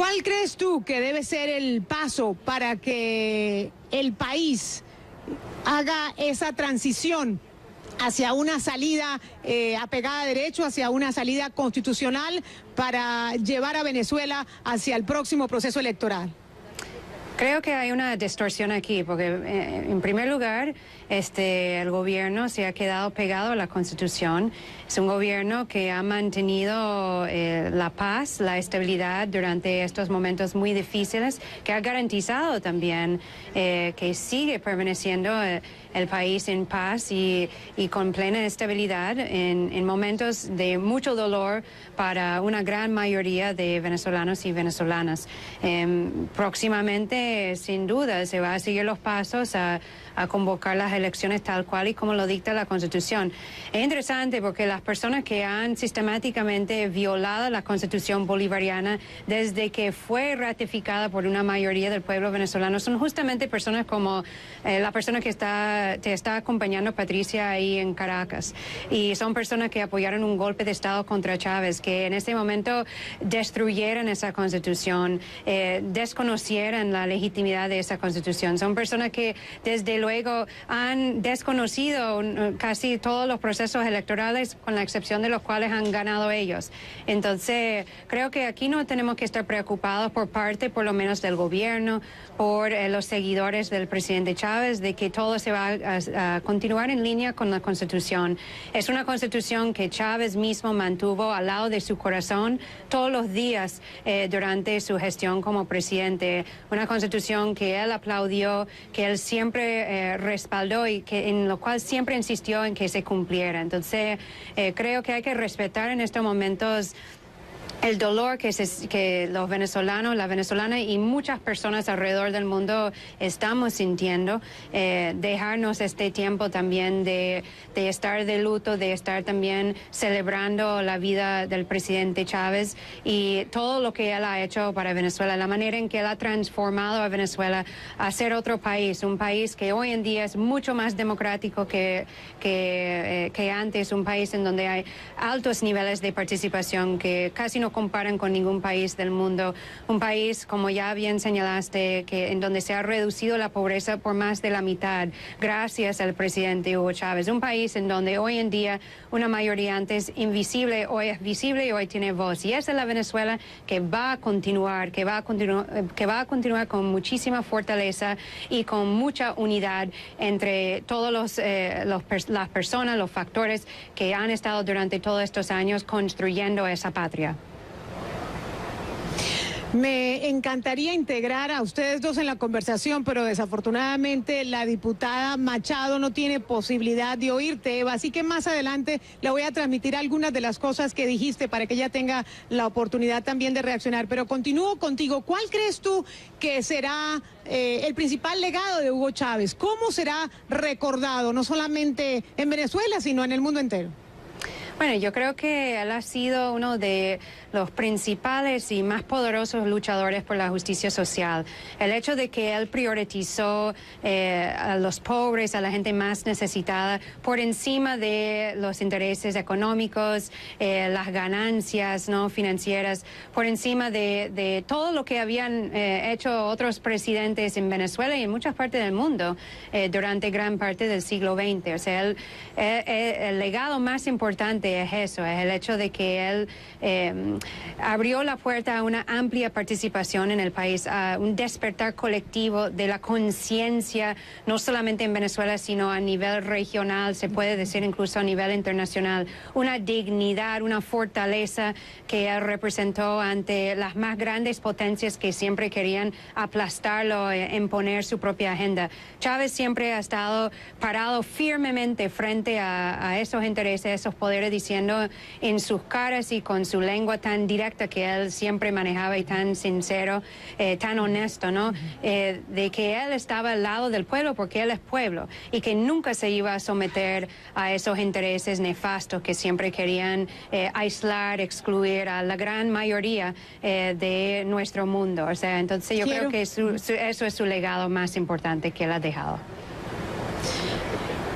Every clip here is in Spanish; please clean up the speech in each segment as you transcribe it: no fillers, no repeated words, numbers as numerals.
¿Cuál crees tú que debe ser el paso para que el país haga esa transición hacia una salida apegada a derecho, hacia una salida constitucional para llevar a Venezuela hacia el próximo proceso electoral? Creo que hay una distorsión aquí, porque en primer lugar, el gobierno se ha quedado pegado a la Constitución. Es un gobierno que ha mantenido la paz, la estabilidad durante estos momentos muy difíciles, que ha garantizado también que sigue permaneciendo el país en paz y con plena estabilidad en momentos de mucho dolor para una gran mayoría de venezolanos y venezolanas. Próximamente, sin duda, se va a seguir los pasos a convocar las elecciones tal cual y como lo dicta la Constitución. Es interesante porque las personas que han sistemáticamente violado la Constitución bolivariana desde que fue ratificada por una mayoría del pueblo venezolano son justamente personas como la persona que te está acompañando, Patricia, ahí en Caracas. Y son personas que apoyaron un golpe de Estado contra Chávez, que en este momento destruyeran esa Constitución, desconocieran la legitimidad de esa Constitución. Son personas que desde luego han desconocido casi todos los procesos electorales, con la excepción de los cuales han ganado ellos. Entonces, creo que aquí no tenemos que estar preocupados por parte, por lo menos del gobierno, por los seguidores del presidente Chávez, de que todo se va a continuar en línea con la Constitución. Es una Constitución que Chávez mismo mantuvo al lado de su corazón todos los días durante su gestión como presidente. Una Constitución que él aplaudió, que él siempre respaldó y en lo cual siempre insistió en que se cumpliera. Entonces, creo que hay que respetar en estos momentos el dolor que los venezolanos, las venezolanas y muchas personas alrededor del mundo estamos sintiendo, dejarnos este tiempo también de estar de luto, de estar también celebrando la vida del presidente Chávez y todo lo que él ha hecho para Venezuela, la manera en que él ha transformado a Venezuela a ser otro país, un país que hoy en día es mucho más democrático que antes, un país en donde hay altos niveles de participación que casi no comparan con ningún país del mundo, un país, como ya bien señalaste, en donde se ha reducido la pobreza por más de la mitad gracias al presidente Hugo Chávez, un país en donde hoy en día una mayoría antes invisible hoy es visible y hoy tiene voz, y esa es la Venezuela que va a continuar, que va a continuar con muchísima fortaleza y con mucha unidad entre todos las personas, los factores que han estado durante todos estos años construyendo esa patria. Me encantaría integrar a ustedes dos en la conversación, pero desafortunadamente la diputada Machado no tiene posibilidad de oírte, Eva, así que más adelante le voy a transmitir algunas de las cosas que dijiste para que ella tenga la oportunidad también de reaccionar. Pero continúo contigo. ¿Cuál crees tú que será el principal legado de Hugo Chávez? ¿Cómo será recordado, no solamente en Venezuela, sino en el mundo entero? Bueno, yo creo que él ha sido uno de los principales y más poderosos luchadores por la justicia social. El hecho de que él priorizó a los pobres, a la gente más necesitada, por encima de los intereses económicos, las ganancias no financieras, por encima de todo lo que habían hecho otros presidentes en Venezuela y en muchas partes del mundo durante gran parte del siglo XX. O sea, el legado más importante es eso, es el hecho de que él abrió la puerta a una amplia participación en el país, a un despertar colectivo de la conciencia, no solamente en Venezuela, sino a nivel regional, se puede decir incluso a nivel internacional, una dignidad, una fortaleza que él representó ante las más grandes potencias que siempre querían aplastarlo, imponer su propia agenda. Chávez siempre ha estado parado firmemente frente a esos intereses, a esos poderes, diciendo en sus caras y con su lengua tan directa que él siempre manejaba y tan sincero, tan honesto, ¿no? De que él estaba al lado del pueblo porque él es pueblo y que nunca se iba a someter a esos intereses nefastos que siempre querían aislar, excluir a la gran mayoría de nuestro mundo. O sea, entonces yo creo que eso es su legado más importante que él ha dejado.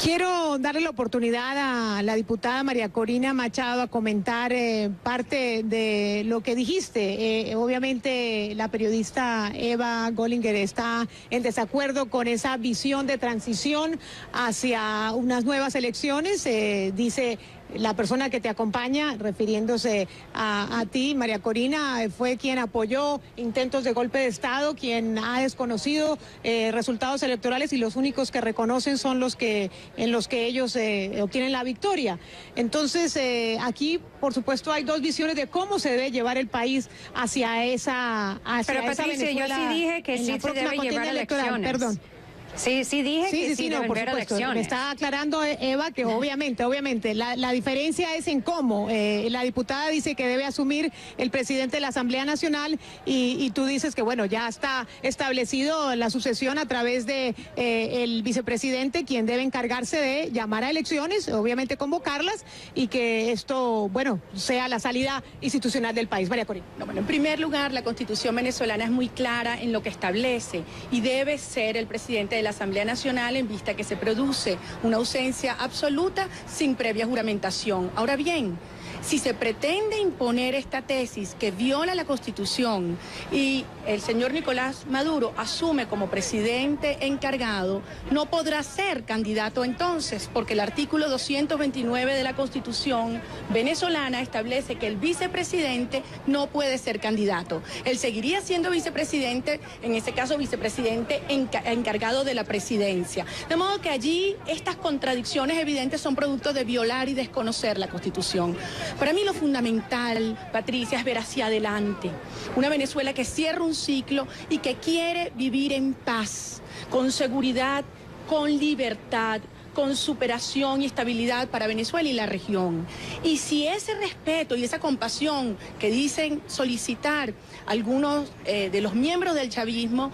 Quiero darle la oportunidad a la diputada María Corina Machado a comentar parte de lo que dijiste. Obviamente la periodista Eva Gollinger está en desacuerdo con esa visión de transición hacia unas nuevas elecciones. Dice la persona que te acompaña, refiriéndose a ti, María Corina, fue quien apoyó intentos de golpe de Estado, quien ha desconocido resultados electorales y los únicos que reconocen son los que en los que ellos obtienen la victoria. Entonces, aquí, por supuesto, hay dos visiones de cómo se debe llevar el país hacia esa Pero Patricia, Venezuela, yo sí dije que sí se debe llevar elecciones. Perdón. Sí, dije que sí deben haber elecciones. Me está aclarando Eva que obviamente, la diferencia es en cómo. La diputada dice que debe asumir el presidente de la Asamblea Nacional y tú dices que, bueno, ya está establecido la sucesión a través de el vicepresidente, quien debe encargarse de llamar a elecciones, obviamente convocarlas y que esto, bueno, sea la salida institucional del país. María Corina. No, bueno, en primer lugar, la Constitución venezolana es muy clara en lo que establece y debe ser el presidente de la Asamblea Nacional en vista que se produce una ausencia absoluta sin previa juramentación. Ahora bien, si se pretende imponer esta tesis que viola la Constitución y el señor Nicolás Maduro asume como presidente encargado, no podrá ser candidato entonces, porque el artículo 229 de la Constitución venezolana establece que el vicepresidente no puede ser candidato. Él seguiría siendo vicepresidente, en ese caso vicepresidente encargado de la presidencia. De modo que allí estas contradicciones evidentes son producto de violar y desconocer la Constitución. Para mí lo fundamental, Patricia, es ver hacia adelante. Una Venezuela que cierra un ciclo y que quiere vivir en paz, con seguridad, con libertad, con superación y estabilidad para Venezuela y la región. Y si ese respeto y esa compasión que dicen solicitar algunos de los miembros del chavismo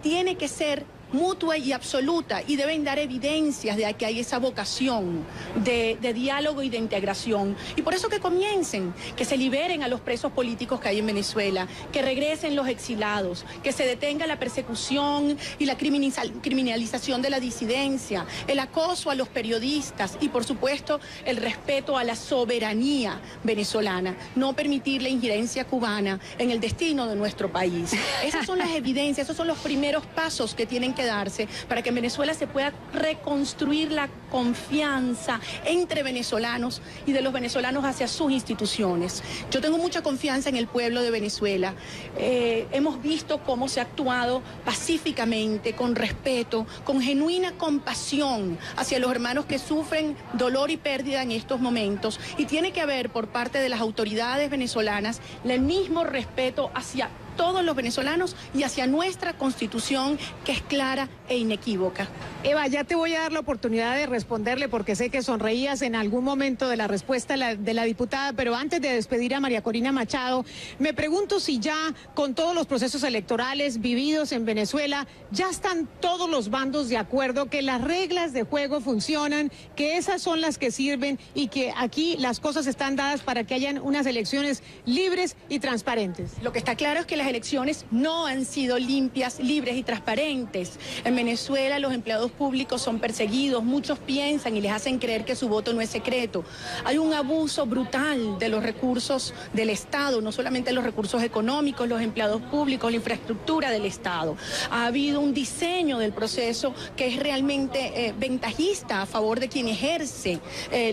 tiene que ser mutua y absoluta y deben dar evidencias de que hay esa vocación de diálogo y de integración. Y por eso que comiencen, que se liberen a los presos políticos que hay en Venezuela, que regresen los exilados, que se detenga la persecución y la criminalización de la disidencia, el acoso a los periodistas y por supuesto el respeto a la soberanía venezolana, no permitir la injerencia cubana en el destino de nuestro país. Esas son las evidencias, esos son los primeros pasos que tienen que darse para que en Venezuela se pueda reconstruir la confianza entre venezolanos y de los venezolanos hacia sus instituciones. Yo tengo mucha confianza en el pueblo de Venezuela. Hemos visto cómo se ha actuado pacíficamente, con respeto, con genuina compasión hacia los hermanos que sufren dolor y pérdida en estos momentos. Y tiene que haber por parte de las autoridades venezolanas el mismo respeto hacia todos los venezolanos y hacia nuestra Constitución, que es clara e inequívoca. Eva, ya te voy a dar la oportunidad de responderle porque sé que sonreías en algún momento de la respuesta de la diputada, pero antes de despedir a María Corina Machado, me pregunto si ya con todos los procesos electorales vividos en Venezuela, ya están todos los bandos de acuerdo que las reglas de juego funcionan, que esas son las que sirven y que aquí las cosas están dadas para que hayan unas elecciones libres y transparentes. Lo que está claro es que las elecciones no han sido limpias, libres y transparentes. En Venezuela los empleados públicos son perseguidos, muchos piensan y les hacen creer que su voto no es secreto. Hay un abuso brutal de los recursos del Estado, no solamente los recursos económicos, los empleados públicos, la infraestructura del Estado. Ha habido un diseño del proceso que es realmente ventajista a favor de quien ejerce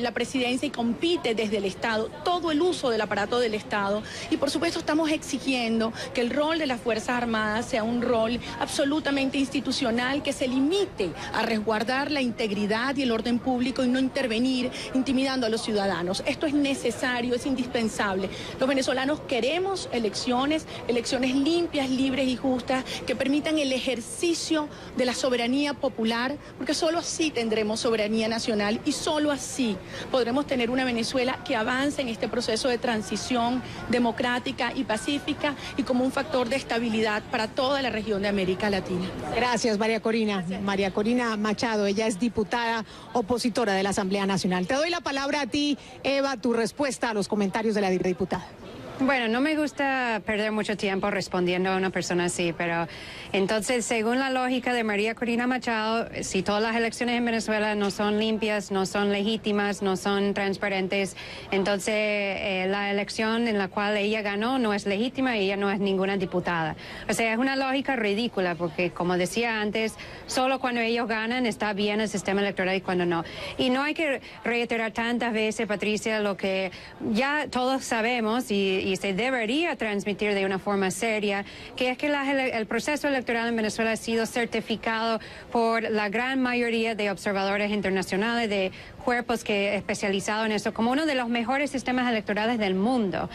la presidencia y compite desde el Estado, todo el uso del aparato del Estado. Y por supuesto estamos exigiendo que el rol de las Fuerzas Armadas sea un rol absolutamente institucional, que se limite a resguardar la integridad y el orden público y no intervenir intimidando a los ciudadanos. Esto es necesario, es indispensable. Los venezolanos queremos elecciones limpias, libres y justas que permitan el ejercicio de la soberanía popular, porque solo así tendremos soberanía nacional y solo así podremos tener una Venezuela que avance en este proceso de transición democrática y pacífica y como un factor de estabilidad para toda la región de América Latina. Gracias, María Corina. Gracias. María Corina Machado, ella es diputada opositora de la Asamblea Nacional. Te doy la palabra a ti, Eva, tu respuesta a los comentarios de la diputada. Bueno, no me gusta perder mucho tiempo respondiendo a una persona así, pero entonces, según la lógica de María Corina Machado, si todas las elecciones en Venezuela no son limpias, no son legítimas, no son transparentes, entonces la elección en la cual ella ganó no es legítima y ella no es ninguna diputada. O sea, es una lógica ridícula porque, como decía antes, solo cuando ellos ganan está bien el sistema electoral y cuando no. Y no hay que reiterar tantas veces, Patricia, lo que ya todos sabemos y se debería transmitir de una forma seria, que es que el proceso electoral en Venezuela ha sido certificado por la gran mayoría de observadores internacionales, de cuerpos especializados en eso, como uno de los mejores sistemas electorales del mundo,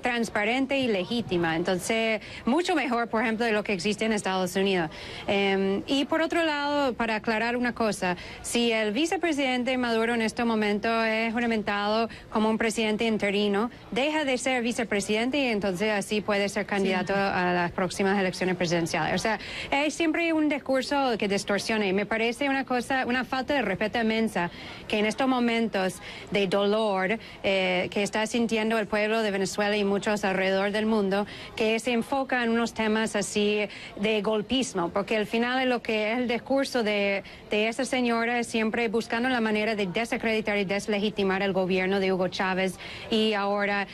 transparente y legítima. Entonces, mucho mejor, por ejemplo, de lo que existe en Estados Unidos. Y por otro lado, para aclarar una cosa, si el vicepresidente Maduro en este momento es juramentado como un presidente interino, deja de ser vicepresidente y entonces así puede ser candidato a las próximas elecciones presidenciales. O sea, es siempre un discurso que distorsiona y me parece una falta de respeto inmensa que en estos momentos de dolor que está sintiendo el pueblo de Venezuela y muchos alrededor del mundo, que se enfoca en unos temas así de golpismo, porque al final es lo que es el discurso de esa señora es siempre buscando la manera de desacreditar y deslegitimar el gobierno de Hugo Chávez y ahora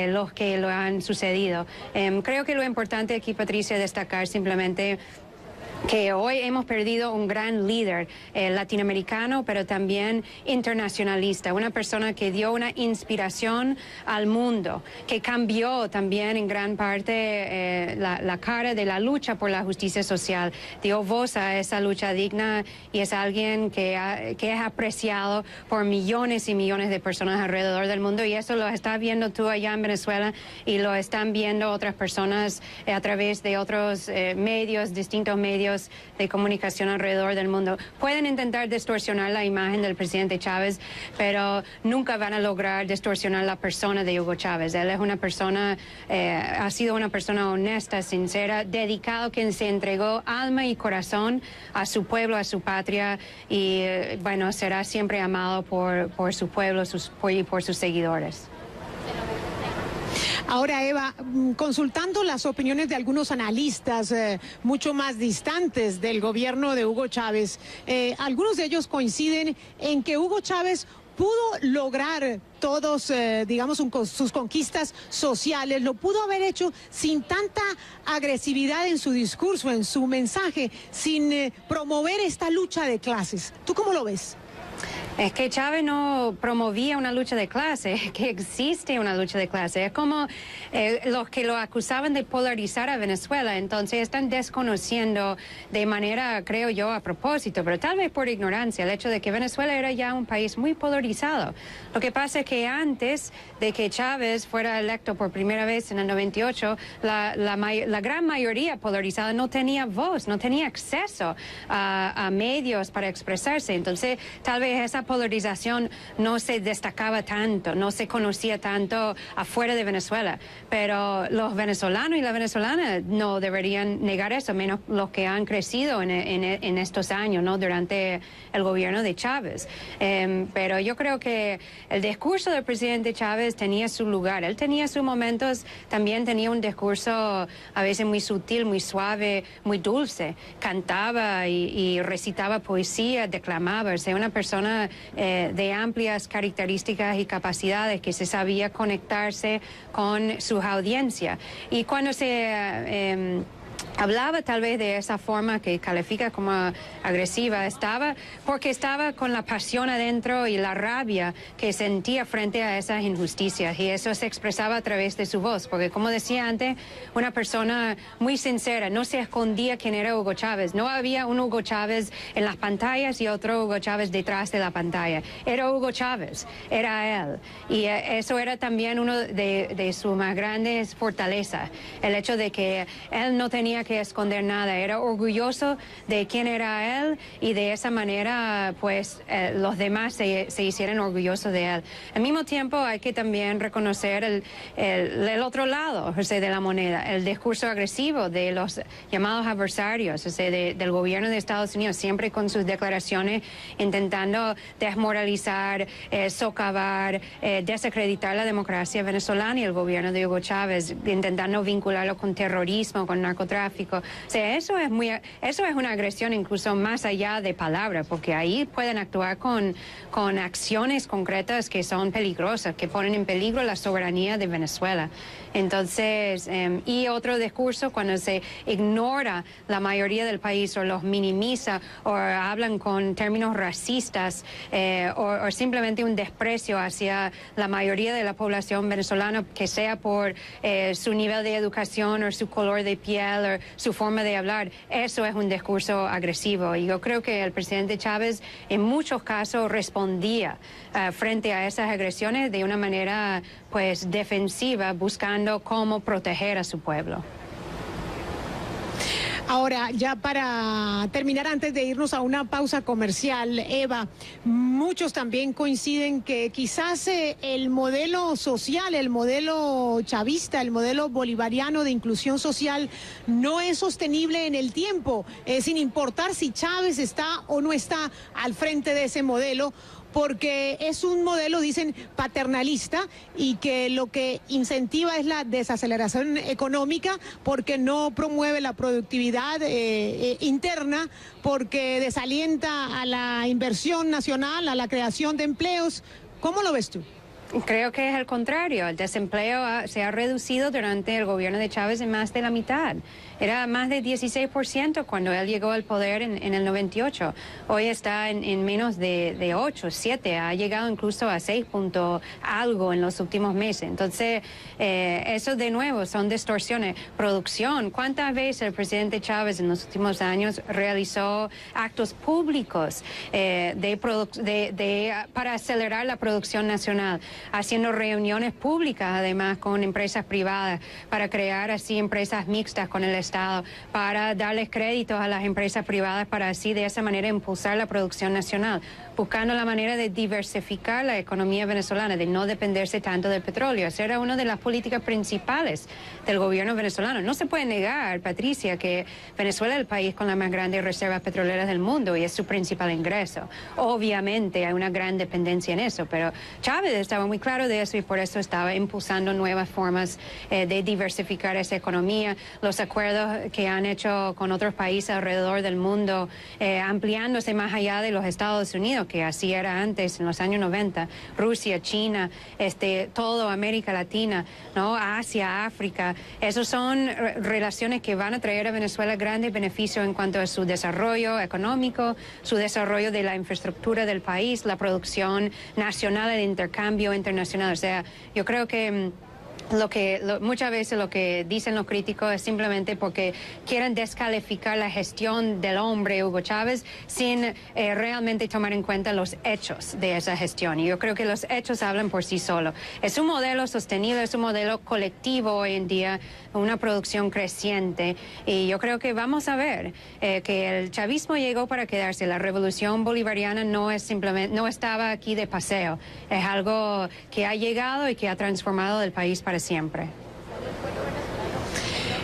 los que lo han sucedido. Creo que lo importante aquí, Patricia, es destacar simplemente que hoy hemos perdido un gran líder latinoamericano, pero también internacionalista, una persona que dio una inspiración al mundo, que cambió también en gran parte la cara de la lucha por la justicia social, dio voz a esa lucha digna y es alguien que es apreciado por millones y millones de personas alrededor del mundo y eso lo estás viendo tú allá en Venezuela y lo están viendo otras personas a través de otros distintos medios de comunicación alrededor del mundo. Pueden intentar distorsionar la imagen del presidente Chávez, pero nunca van a lograr distorsionar la persona de Hugo Chávez. Él es una persona, ha sido una persona honesta, sincera, dedicado, quien se entregó alma y corazón a su pueblo, a su patria y bueno, será siempre amado por su pueblo y por sus seguidores. Ahora, Eva, consultando las opiniones de algunos analistas mucho más distantes del gobierno de Hugo Chávez, algunos de ellos coinciden en que Hugo Chávez pudo lograr todos, digamos, sus conquistas sociales, lo pudo haber hecho sin tanta agresividad en su discurso, en su mensaje, sin promover esta lucha de clases. ¿Tú cómo lo ves? Es que Chávez no promovía una lucha de clase, es que existe una lucha de clase. Es como los que lo acusaban de polarizar a Venezuela, entonces están desconociendo de manera, creo yo, a propósito, pero tal vez por ignorancia, el hecho de que Venezuela era ya un país muy polarizado. Lo que pasa es que antes de que Chávez fuera electo por primera vez en el 98, la gran mayoría polarizada no tenía voz, no tenía acceso a medios para expresarse. Entonces, tal vez esa polarización no se destacaba tanto, no se conocía tanto afuera de Venezuela, pero los venezolanos y las venezolanas no deberían negar eso, menos los que han crecido en estos años, ¿no? Durante el gobierno de Chávez. Pero yo creo que el discurso del presidente Chávez tenía su lugar, él tenía sus momentos, también tenía un discurso a veces muy sutil, muy suave, muy dulce, cantaba y recitaba poesía, declamaba, o sea, una persona de amplias características y capacidades que se sabía conectarse con sus audiencias. Y cuando se hablaba tal vez de esa forma que califica como agresiva, porque estaba con la pasión adentro y la rabia que sentía frente a esas injusticias y eso se expresaba a través de su voz, porque como decía antes, una persona muy sincera, no se escondía quién era Hugo Chávez, no había un Hugo Chávez en las pantallas y otro Hugo Chávez detrás de la pantalla, era Hugo Chávez, era él y eso era también uno de sus más grandes fortalezas, el hecho de que él no tenía tenía que esconder nada, era orgulloso de quién era él y de esa manera pues los demás se hicieran orgullosos de él. Al mismo tiempo hay que también reconocer el otro lado, o sea, de la moneda, el discurso agresivo de los llamados adversarios, o sea, del gobierno de Estados Unidos, siempre con sus declaraciones intentando desmoralizar, socavar, desacreditar la democracia venezolana y el gobierno de Hugo Chávez, intentando vincularlo con terrorismo, con narcotráfico. O sea, eso es una agresión incluso más allá de palabras, porque ahí pueden actuar con acciones concretas que son peligrosas, que ponen en peligro la soberanía de Venezuela. Entonces, y otro discurso cuando se ignora la mayoría del país o los minimiza o hablan con términos racistas o simplemente un desprecio hacia la mayoría de la población venezolana, que sea por su nivel de educación o su color de piel o su forma de hablar, eso es un discurso agresivo. Y yo creo que el presidente Chávez en muchos casos respondía frente a esas agresiones de una manera pues defensiva, buscando cómo proteger a su pueblo. Ahora, ya para terminar, antes de irnos a una pausa comercial, Eva, muchos también coinciden que quizás el modelo social, el modelo chavista, el modelo bolivariano de inclusión social no es sostenible en el tiempo, sin importar si Chávez está o no está al frente de ese modelo, porque es un modelo, dicen, paternalista y que lo que incentiva es la desaceleración económica porque no promueve la productividad interna, porque desalienta a la inversión nacional, a la creación de empleos. ¿Cómo lo ves tú? Creo que es el contrario. El desempleo se ha reducido durante el gobierno de Chávez en más de la mitad. Era más de 16% cuando él llegó al poder en el 98. Hoy está en menos de 8, 7. Ha llegado incluso a 6 punto algo en los últimos meses. Entonces, eso de nuevo son distorsiones. Producción. ¿Cuántas veces el presidente Chávez en los últimos años realizó actos públicos para acelerar la producción nacional? Haciendo reuniones públicas, además, con empresas privadas, para crear así empresas mixtas con el Estado, para darles créditos a las empresas privadas, para así de esa manera impulsar la producción nacional, buscando la manera de diversificar la economía venezolana, de no dependerse tanto del petróleo. Esa era una de las políticas principales del gobierno venezolano. No se puede negar, Patricia, que Venezuela es el país con las más grandes reservas petroleras del mundo y es su principal ingreso. Obviamente hay una gran dependencia en eso, pero Chávez estaba muy claro de eso y por eso estaba impulsando nuevas formas de diversificar esa economía, los acuerdos que han hecho con otros países alrededor del mundo, ampliándose más allá de los Estados Unidos, que así era antes, en los años 90, Rusia, China, todo América Latina, ¿no? Asia, África. Esas son relaciones que van a traer a Venezuela grandes beneficios en cuanto a su desarrollo económico, su desarrollo de la infraestructura del país, la producción nacional, el intercambio internacional. O sea, yo creo que muchas veces lo que dicen los críticos es simplemente porque quieren descalificar la gestión del hombre Hugo Chávez sin realmente tomar en cuenta los hechos de esa gestión. Y yo creo que los hechos hablan por sí solos. Es un modelo sostenido, es un modelo colectivo hoy en día, una producción creciente. Y yo creo que vamos a ver que el chavismo llegó para quedarse. La revolución bolivariana no estaba aquí de paseo. Es algo que ha llegado y que ha transformado el país para siempre.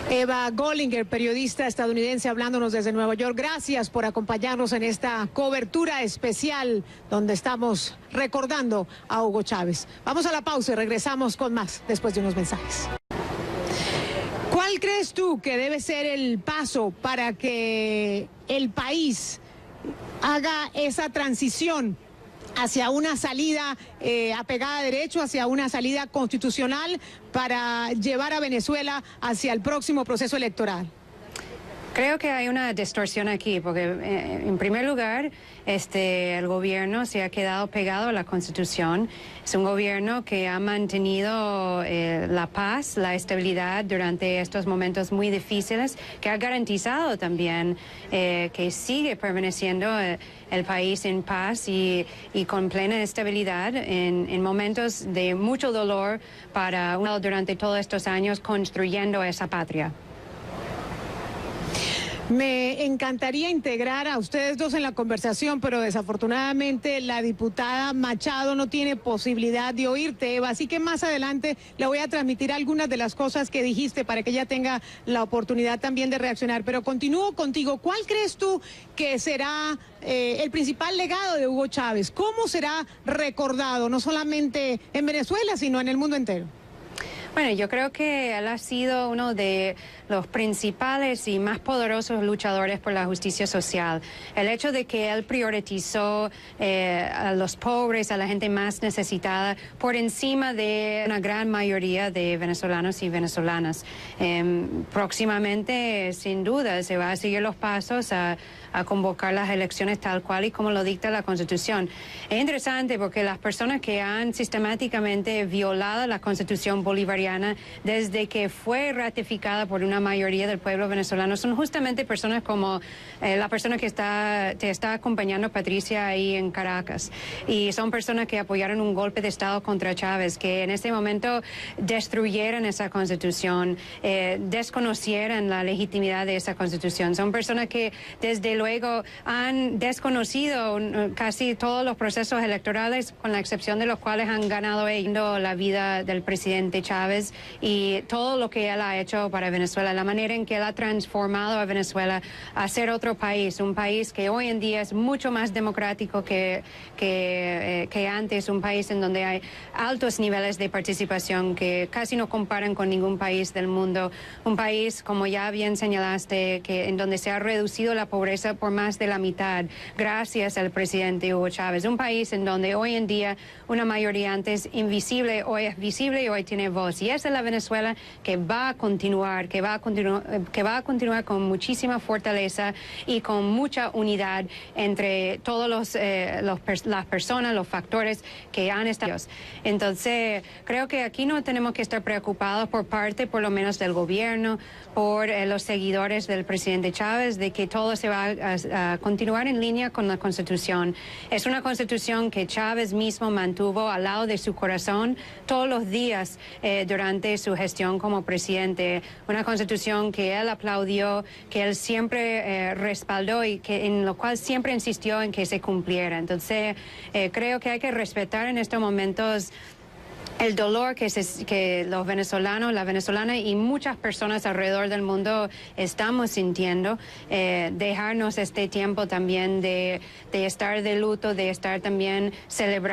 Eva Gollinger, periodista estadounidense, hablándonos desde Nueva York. Gracias por acompañarnos en esta cobertura especial donde estamos recordando a Hugo Chávez. Vamos a la pausa y regresamos con más después de unos mensajes. ¿Cuál crees tú que debe ser el paso para que el país haga esa transición hacia una salida apegada a derecho, hacia una salida constitucional para llevar a Venezuela hacia el próximo proceso electoral? Creo que hay una distorsión aquí, porque en primer lugar, el gobierno se ha quedado pegado a la Constitución. Es un gobierno que ha mantenido la paz, la estabilidad durante estos momentos muy difíciles, que ha garantizado también que sigue permaneciendo el país en paz y con plena estabilidad en momentos de mucho dolor para uno durante todos estos años construyendo esa patria. Me encantaría integrar a ustedes dos en la conversación, pero desafortunadamente la diputada Machado no tiene posibilidad de oírte, Eva. Así que más adelante le voy a transmitir algunas de las cosas que dijiste para que ella tenga la oportunidad también de reaccionar. Pero continúo contigo. ¿Cuál crees tú que será el principal legado de Hugo Chávez? ¿Cómo será recordado, no solamente en Venezuela, sino en el mundo entero? Bueno, yo creo que él ha sido uno de los principales y más poderosos luchadores por la justicia social. El hecho de que él priorizó a los pobres, a la gente más necesitada, por encima de una gran mayoría de venezolanos y venezolanas. Próximamente, sin duda, se va a seguir los pasos a convocar las elecciones tal cual y como lo dicta la Constitución. Es interesante porque las personas que han sistemáticamente violado la Constitución bolivariana desde que fue ratificada por una mayoría del pueblo venezolano son justamente personas como la persona que te está acompañando, Patricia, ahí en Caracas. Y son personas que apoyaron un golpe de Estado contra Chávez, que en ese momento destruyeron esa Constitución, desconocieran la legitimidad de esa Constitución. Son personas que desde luego han desconocido casi todos los procesos electorales, con la excepción de los cuales han ganado ellos la vida del presidente Chávez y todo lo que él ha hecho para Venezuela, la manera en que él ha transformado a Venezuela a ser otro país, un país que hoy en día es mucho más democrático que antes, un país en donde hay altos niveles de participación que casi no comparan con ningún país del mundo, un país, como ya bien señalaste, en donde se ha reducido la pobreza por más de la mitad gracias al presidente Hugo Chávez, un país en donde hoy en día una mayoría antes invisible hoy es visible y hoy tiene voz, y esa es la Venezuela que va a continuar, que va a continuar con muchísima fortaleza y con mucha unidad entre todos las personas, los factores que han estado. Entonces, creo que aquí no tenemos que estar preocupados por lo menos del gobierno, por los seguidores del presidente Chávez, de que todo se va a continuar en línea con la Constitución. Es una Constitución que Chávez mismo mantuvo al lado de su corazón todos los días durante su gestión como presidente. Una Constitución que él aplaudió, que él siempre respaldó y en lo cual siempre insistió en que se cumpliera. Entonces, creo que hay que respetar en estos momentos el dolor que los venezolanos, la venezolana y muchas personas alrededor del mundo estamos sintiendo, dejarnos este tiempo también de estar de luto, de estar también celebrando